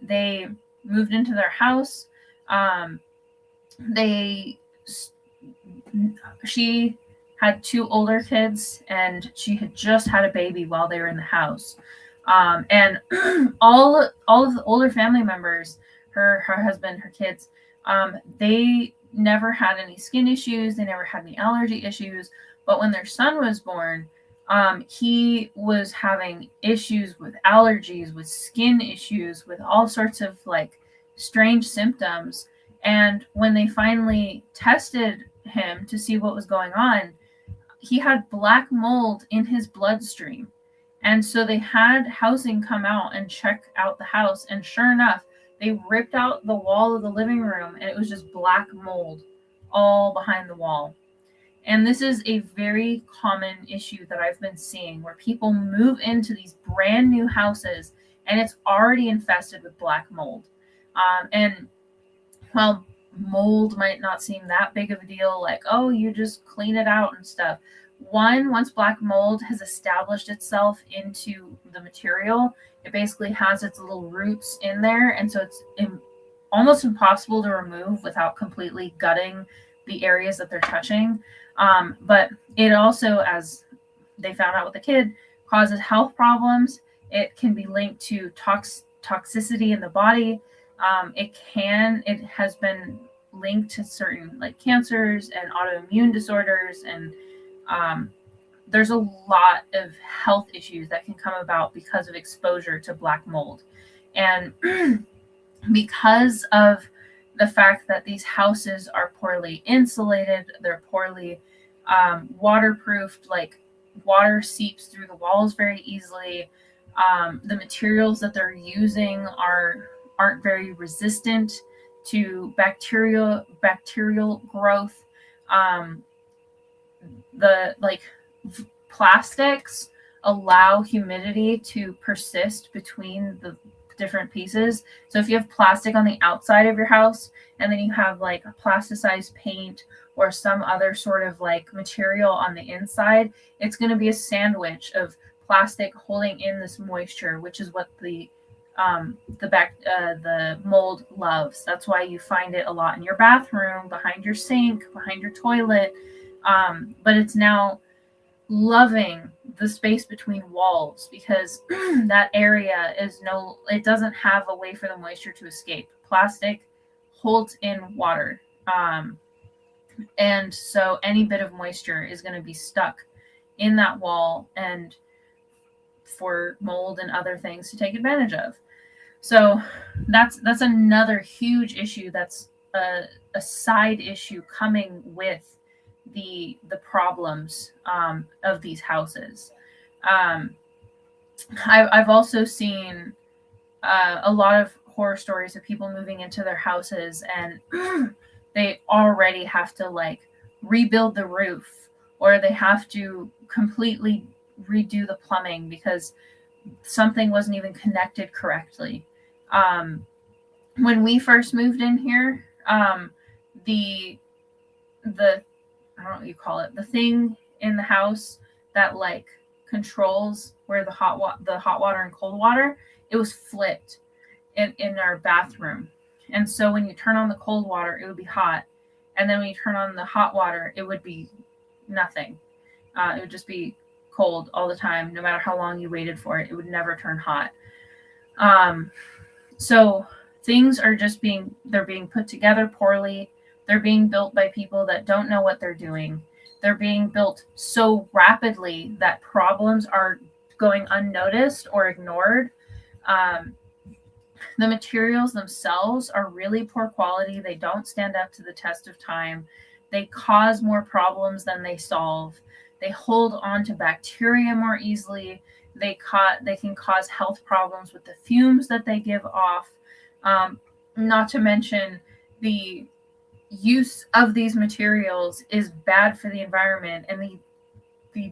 They moved into their house. She had 2 older kids and she had just had a baby while they were in the house. And all of the older family members, her husband, her kids, they never had any skin issues. They never had any allergy issues. But when their son was born, he was having issues with allergies, with skin issues, with all sorts of like strange symptoms. And when they finally tested him to see what was going on, he had black mold in his bloodstream. And so they had housing come out and check out the house. And sure enough, they ripped out the wall of the living room and it was just black mold all behind the wall. And this is a very common issue that I've been seeing, where people move into these brand new houses and it's already infested with black mold. And while mold might not seem that big of a deal, like, oh, you just clean it out and stuff. Once black mold has established itself into the material, it basically has its little roots in there. And so it's almost impossible to remove without completely gutting the areas that they're touching. But it also, as they found out with the kid, causes health problems. It can be linked to toxicity in the body. It has been linked to certain like cancers and autoimmune disorders, and there's a lot of health issues that can come about because of exposure to black mold. And because of the fact that these houses are poorly insulated, they're poorly waterproofed, like water seeps through the walls very easily. The materials that they're using aren't very resistant to bacterial growth. Plastics allow humidity to persist between the different pieces. So if you have plastic on the outside of your house and then you have like a plasticized paint or some other sort of like material on the inside, it's going to be a sandwich of plastic holding in this moisture, which is what the mold loves. That's why you find it a lot in your bathroom, behind your sink, behind your toilet. But it's now loving the space between walls because that area it doesn't have a way for the moisture to escape. Plastic holds in water. And so any bit of moisture is going to be stuck in that wall and for mold and other things to take advantage of. So that's another huge issue. That's a side issue coming with the problems of these houses. I've also seen a lot of horror stories of people moving into their houses and they already have to like rebuild the roof, or they have to completely redo the plumbing because something wasn't even connected correctly. When we first moved in here, the I don't know what you call it, the thing in the house that like controls where the hot water and cold water, it was flipped in our bathroom. And so when you turn on the cold water, it would be hot, and then when you turn on the hot water, it would be nothing. It would just be cold all the time. No matter how long you waited for it, it would never turn hot. So things are just they're being put together poorly. They're being built by people that don't know what they're doing. They're being built so rapidly that problems are going unnoticed or ignored. The materials themselves are really poor quality. They don't stand up to the test of time. They cause more problems than they solve. They hold on to bacteria more easily. They can cause health problems with the fumes that they give off. Not to mention the use of these materials is bad for the environment, and the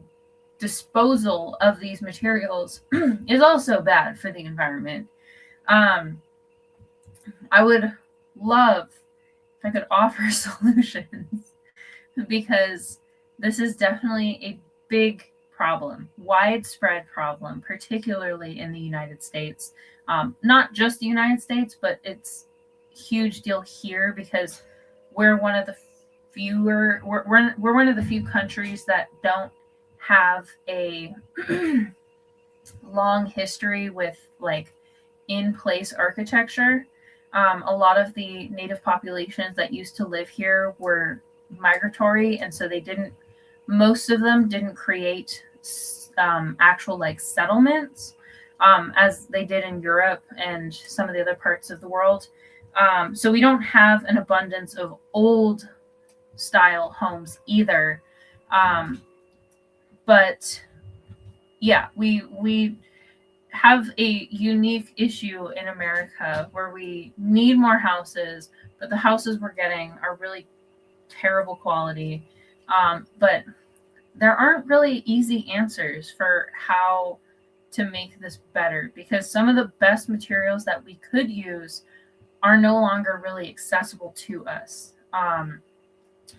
disposal of these materials is also bad for the environment. I would love if I could offer solutions because this is definitely a big problem, widespread problem, particularly in the United States. Not just the United States, but it's a huge deal here because we're one of the we're one of the few countries that don't have a long history with like in place architecture. A lot of the native populations that used to live here were migratory, and so most of them didn't create actual like settlements as they did in Europe and some of the other parts of the world. So we don't have an abundance of old style homes either. But yeah, we have a unique issue in America where we need more houses, but the houses we're getting are really terrible quality. But there aren't really easy answers for how to make this better because some of the best materials that we could use are no longer really accessible to us.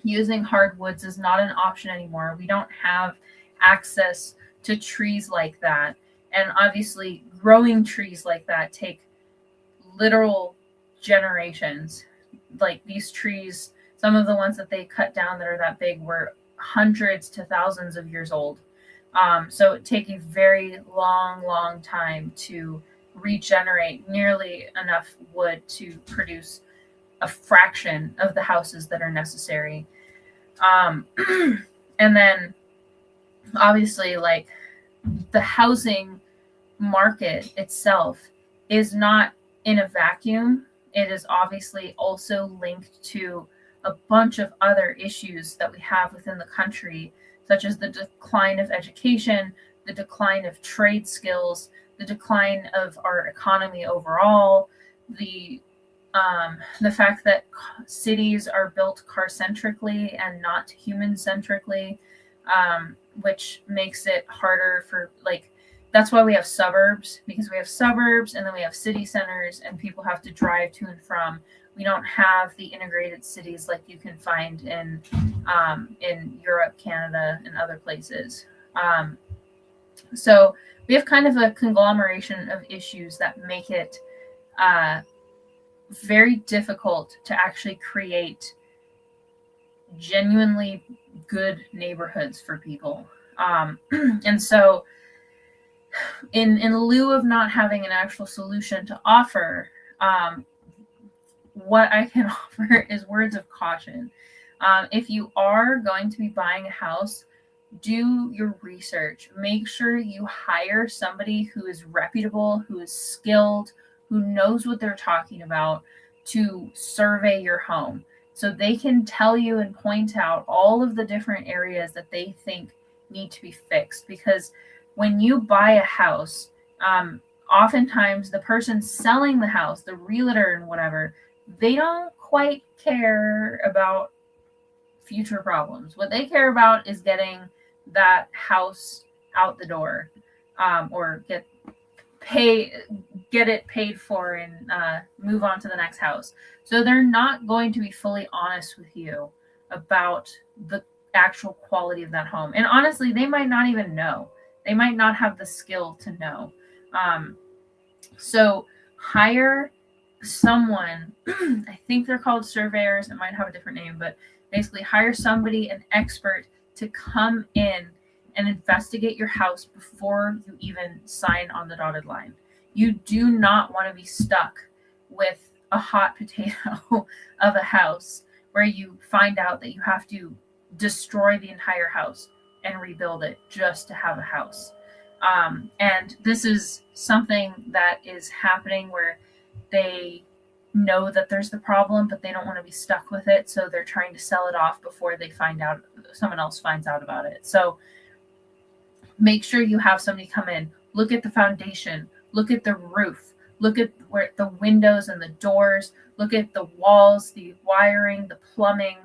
Using hardwoods is not an option anymore. We don't have access to trees like that. And obviously, growing trees like that take literal generations. Like these trees, some of the ones that they cut down that are that big were hundreds to thousands of years old. So it takes a very long time to regenerate nearly enough wood to produce a fraction of the houses that are necessary. And then obviously like the housing market itself is not in a vacuum. It is obviously also linked to a bunch of other issues that we have within the country, such as the decline of education, the decline of trade skills, the decline of our economy overall, the fact that cities are built car-centrically and not human-centrically, which makes it harder for like, that's why we have suburbs, because we have suburbs and then we have city centers and people have to drive to and from. We don't have the integrated cities like you can find in Europe, Canada, and other places. So we have kind of a conglomeration of issues that make it very difficult to actually create genuinely good neighborhoods for people. And so in lieu of not having an actual solution to offer, what I can offer is words of caution. If you are going to be buying a house, do your research. Make sure you hire somebody who is reputable, who is skilled, who knows what they're talking about to survey your home, so they can tell you and point out all of the different areas that they think need to be fixed. Because when you buy a house, oftentimes the person selling the house, the realtor and whatever, they don't quite care about future problems. What they care about is getting that house out the door, or get it paid for and move on to the next house. So they're not going to be fully honest with you about the actual quality of that home. And honestly, they might not even know. They might not have the skill to know. So hire someone, I think they're called surveyors, it might have a different name, but basically hire somebody, an expert, to come in and investigate your house before you even sign on the dotted line. You do not want to be stuck with a hot potato of a house where you find out that you have to destroy the entire house and rebuild it just to have a house. And this is something that is happening where they know that there's the problem, but they don't want to be stuck with it. So they're trying to sell it off before they find out, someone else finds out about it. So make sure you have somebody come in, look at the foundation, look at the roof, look at where the windows and the doors, look at the walls, the wiring, the plumbing.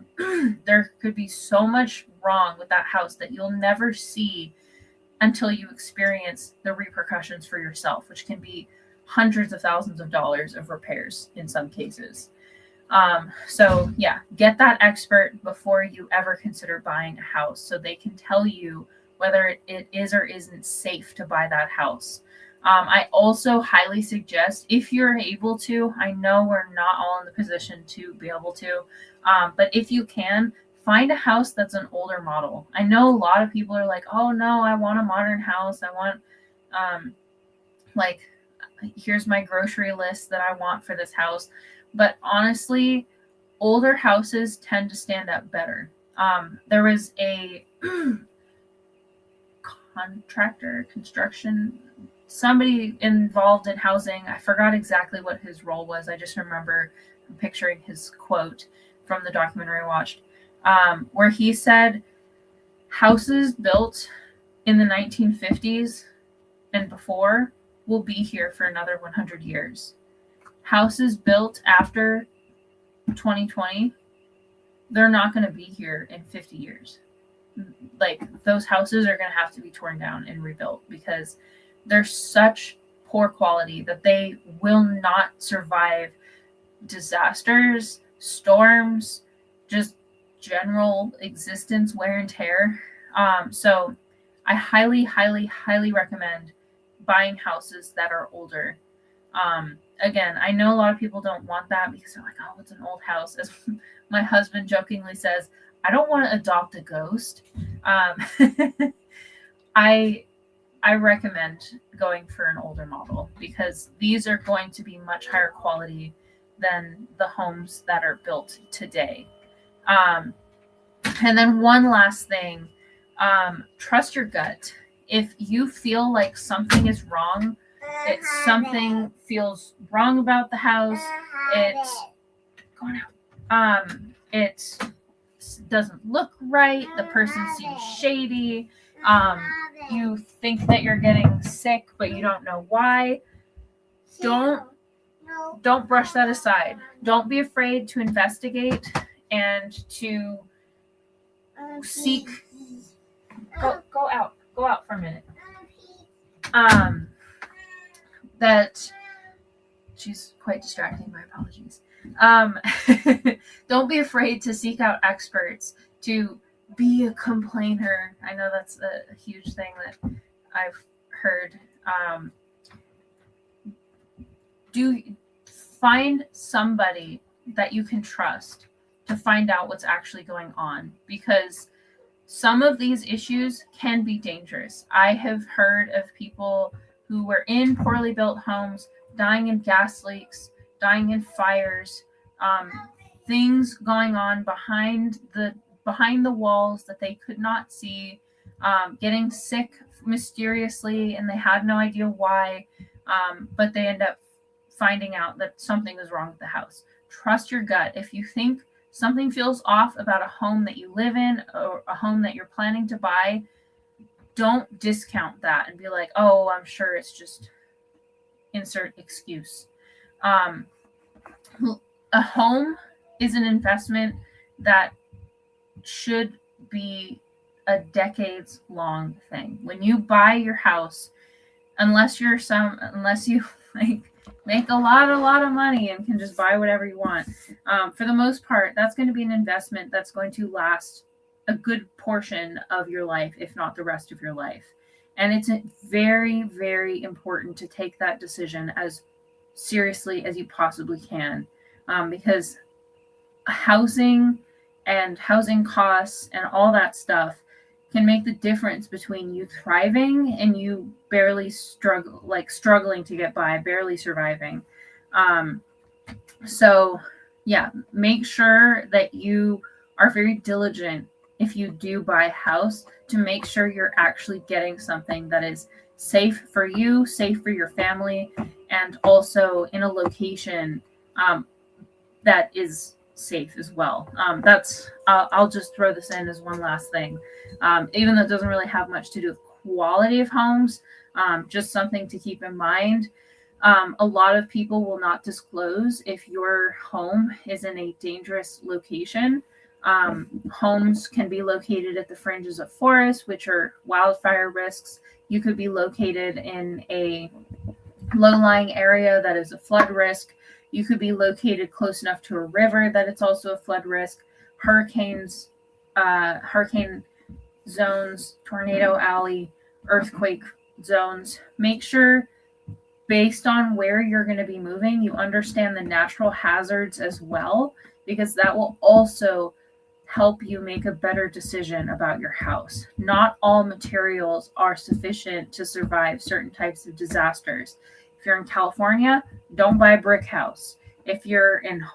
There could be so much wrong with that house that you'll never see until you experience the repercussions for yourself, which can be hundreds of thousands of dollars of repairs in some cases. So yeah, get that expert before you ever consider buying a house, so they can tell you whether it is or isn't safe to buy that house. I also highly suggest, if you're able to, I know we're not all in the position to be able to, but if you can, find a house that's an older model. I know a lot of people are like, oh no, I want a modern house. I want, here's my grocery list that I want for this house. But honestly, older houses tend to stand up better. There was a construction, somebody involved in housing. I forgot exactly what his role was. I just remember picturing his quote from the documentary I watched, where he said, houses built in the 1950s and before will be here for another 100 years. Houses built after 2020, they're not going to be here in 50 years. Like, those houses are going to have to be torn down and rebuilt because they're such poor quality that they will not survive disasters, storms, just general existence, wear and tear. So I highly, highly, highly recommend buying houses that are older. Again, I know a lot of people don't want that because they're like, oh, it's an old house. As my husband jokingly says, I don't want to adopt a ghost. I recommend going for an older model because these are going to be much higher quality than the homes that are built today. And then one last thing, trust your gut. If you feel like something is wrong, something feels wrong about the house, it's going out. It doesn't look right. The person seems shady. You think that you're getting sick, but you don't know why. Don't brush that aside. Don't be afraid to investigate and to seek. Go out for a minute. That she's quite distracting. My apologies. Don't be afraid to seek out experts, to be a complainer. I know that's a huge thing that I've heard. Do find somebody that you can trust to find out what's actually going on, because some of these issues can be dangerous. I have heard of people who were in poorly built homes dying in gas leaks, dying in fires, things going on behind the walls that they could not see, getting sick mysteriously, and they had no idea why, but they end up finding out that something is wrong with the house. Trust your gut. If you think something feels off about a home that you live in or a home that you're planning to buy, don't discount that and be like, oh, I'm sure it's just insert excuse. A home is an investment that should be a decades long thing. When you buy your house, unless you like make a lot of money and can just buy whatever you want, for the most part, that's going to be an investment that's going to last a good portion of your life, if not the rest of your life. And it's very, very important to take that decision as seriously as you possibly can, because housing and housing costs and all that stuff can make the difference between you thriving and you barely struggling to get by, barely surviving. So yeah, make sure that you are very diligent if you do buy a house to make sure you're actually getting something that is safe for you, safe for your family, and also in a location that is safe as well. I'll just throw this in as one last thing. Even though it doesn't really have much to do with quality of homes, just something to keep in mind. A lot of people will not disclose if your home is in a dangerous location. Homes can be located at the fringes of forests, which are wildfire risks. You could be located in a low-lying area that is a flood risk. You could be located close enough to a river that it's also a flood risk. Hurricane zones, tornado alley, earthquake zones. Make sure, based on where you're going to be moving, you understand the natural hazards as well, because that will also help you make a better decision about your house. Not all materials are sufficient to survive certain types of disasters. If you're in California, don't buy a brick house. If you're in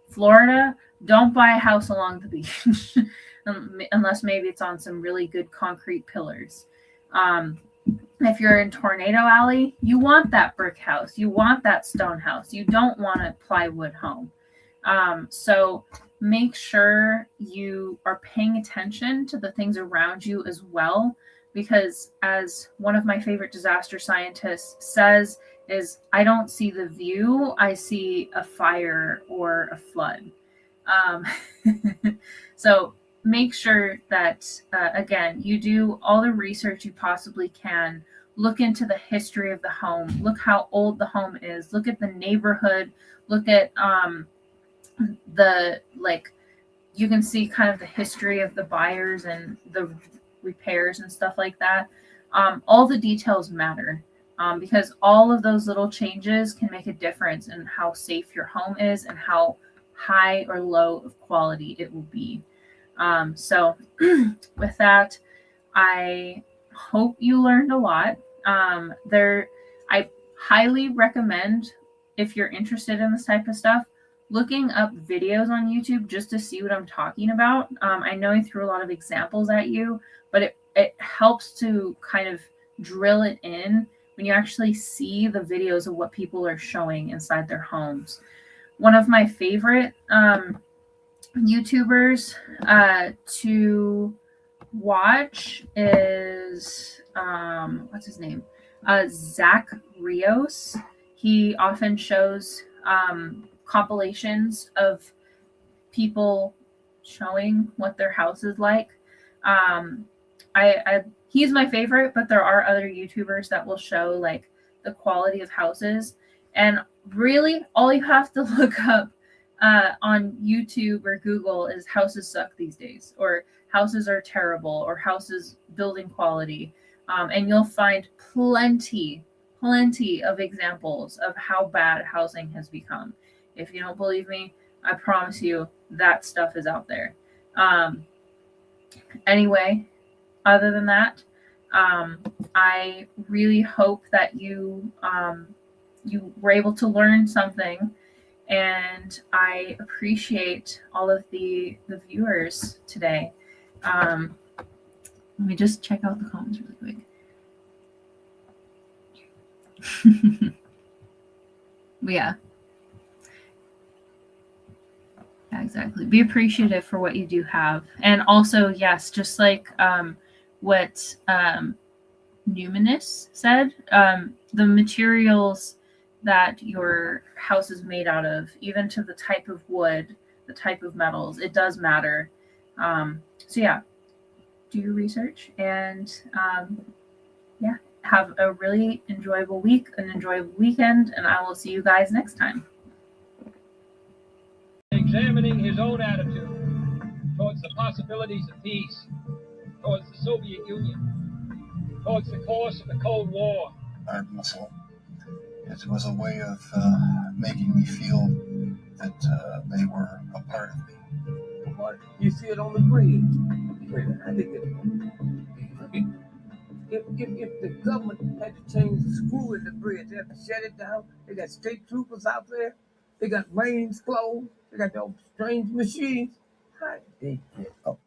Florida, don't buy a house along the beach, unless maybe it's on some really good concrete pillars. If you're in Tornado Alley, you want that brick house. You want that stone house. You don't want a plywood home. So make sure you are paying attention to the things around you as well, because as one of my favorite disaster scientists says, is I don't see the view, I see a fire or a flood. So make sure that, again, you do all the research you possibly can. Look into the history of the home. Look how old the home is. Look at the neighborhood. Look at you can see kind of the history of the buyers and the repairs and stuff like that. All the details matter, because all of those little changes can make a difference in how safe your home is and how high or low of quality it will be. So with that, I hope you learned a lot. I highly recommend, if you're interested in this type of stuff, looking up videos on YouTube just to see what I'm talking about. I know I threw a lot of examples at you, but it helps to kind of drill it in when you actually see the videos of what people are showing inside their homes. One of my favorite YouTubers to watch is what's his name? Zach Rios. He often shows compilations of people showing what their house is like. He's my favorite, but there are other YouTubers that will show like the quality of houses. And really, all you have to look up on YouTube or Google is houses suck these days, or houses are terrible, or houses building quality. And you'll find plenty of examples of how bad housing has become. If you don't believe me, I promise you that stuff is out there. Anyway, other than that, I really hope that you were able to learn something. and I appreciate all of the viewers today. Let me just check out the comments really quick. But yeah, exactly. Be appreciative for what you do have, and also, yes, just like what Numinous said, the materials that your house is made out of, even to the type of wood, the type of metals, it does matter. So yeah, do your research, and yeah, have a really enjoyable week, an enjoyable weekend, and I will see you guys next time. Examining his own attitude towards the possibilities of peace, towards the Soviet Union, towards the course of the Cold War. Art muscle. It was a way of making me feel that they were a part of me. But you see it on the bridge. I think if the government had to change the screw in the bridge, they have to shut it down. They got state troopers out there. They got plain clothes. They got those strange machines. How did they get up